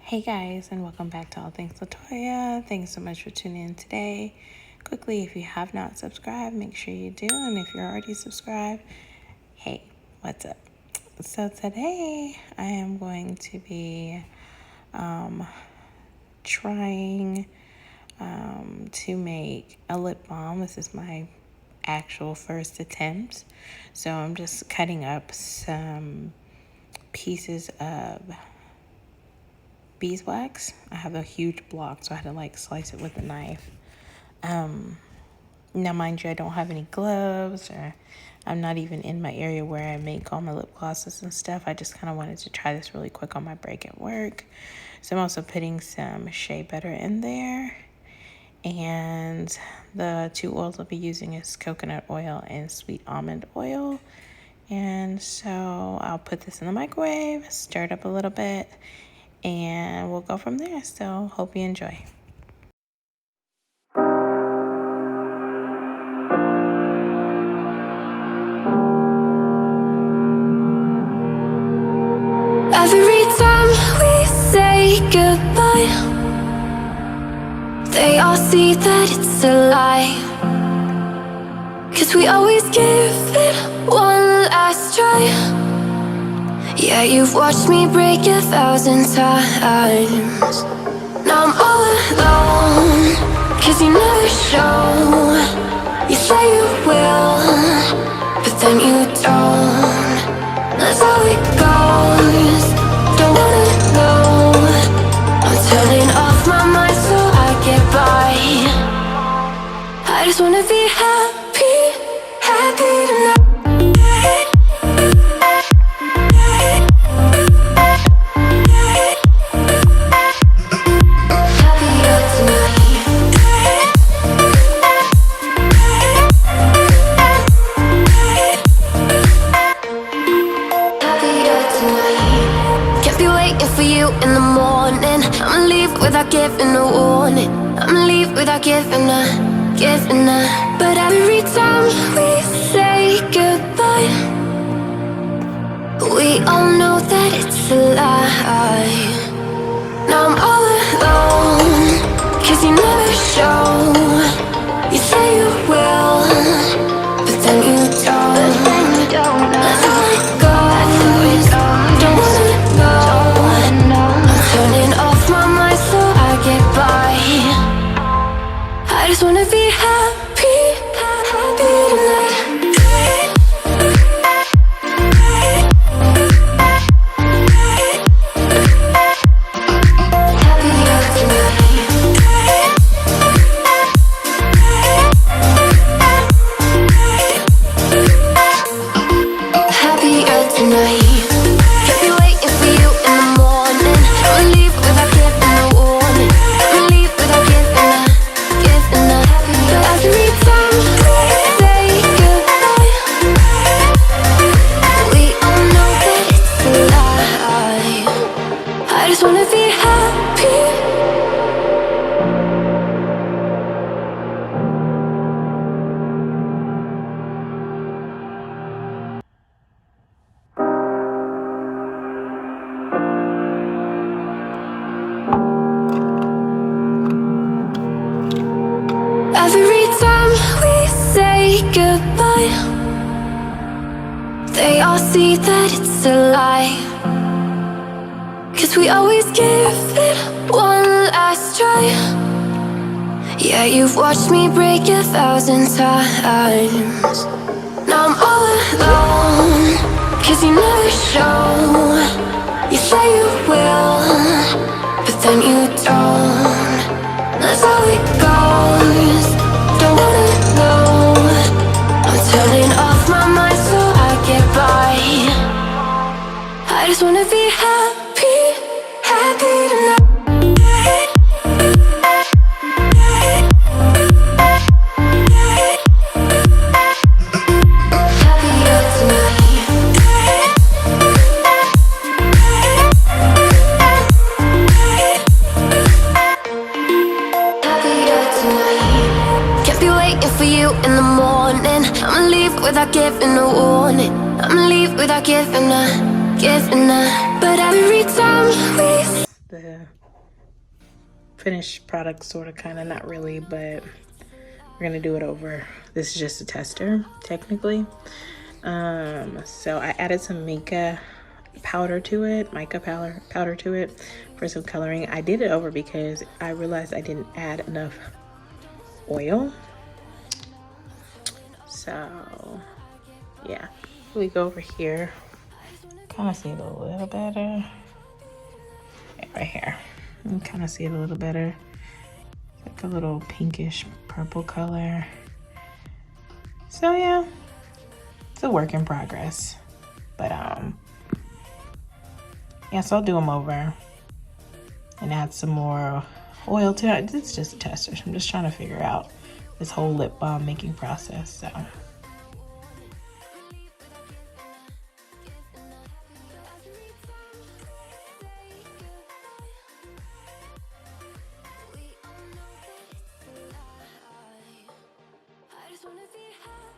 Hey guys, and welcome back to All Things LaToya. Thanks so much for tuning in today. Quickly, if you have not subscribed, make sure you do. And if you're already subscribed, hey, what's up? So today I am going to be trying to make a lip balm. This is my actual first attempt. So I'm just cutting up some pieces of beeswax. I have a huge block, so I had to slice it with a knife. Now mind you, I don't have any gloves, or I'm not even in my area where I make all my lip glosses and stuff. I just kind of wanted to try this really quick on my break at work. So I'm also putting some Shea Butter in there, and the two oils I'll be using is coconut oil and sweet almond oil. And so I'll put this in the microwave, stir it up a little bit, and we'll go from there. So hope you enjoy. Every time we say goodbye, they all see that it's a lie. 'Cause we always give it one last try. Yeah, you've watched me break 1,000 times. Now I'm all alone, 'cause you never show. You say you will, but then you don't. That's how it goes. Don't wanna know. I'm turning off my mind so I get by. I just wanna be happy, happy tonight. Without giving a warning, I'ma leave without giving a. But every time we say goodbye, we all know that it's a lie. Now I'm all alone, 'cause you never show. You say you will, but then you don't. That's how it goes. Don't wanna know. I'm turning off my mind so I get by. I just wanna be happy, happy tonight. Every time we say goodbye, they all see that it's a lie. 'Cause we always give it one last try. Yeah, you've watched me break 1,000 times. Now I'm all alone, 'cause you never show. You say you will, but then you don't. That's how it goes. Don't wanna know. I'm turning off my mind so I get by. I just wanna be happy, happy tonight. Without giving a warning, I'ma leave without giving a. But every time we the finished product, sort of, kind of, not really, but we're gonna do it over. This is just a tester, technically. So I added some mica powder to it, powder to it for some coloring. I did it over because I realized I didn't add enough oil. So yeah, we go over here, kind of see it a little better. Yeah, right here, you can kind of see it a little better. It's like a little pinkish purple color. So yeah, it's a work in progress, but yeah, so I'll do them over and add some more oil to it. It's just a tester. I'm just trying to figure out this whole lip balm making process. So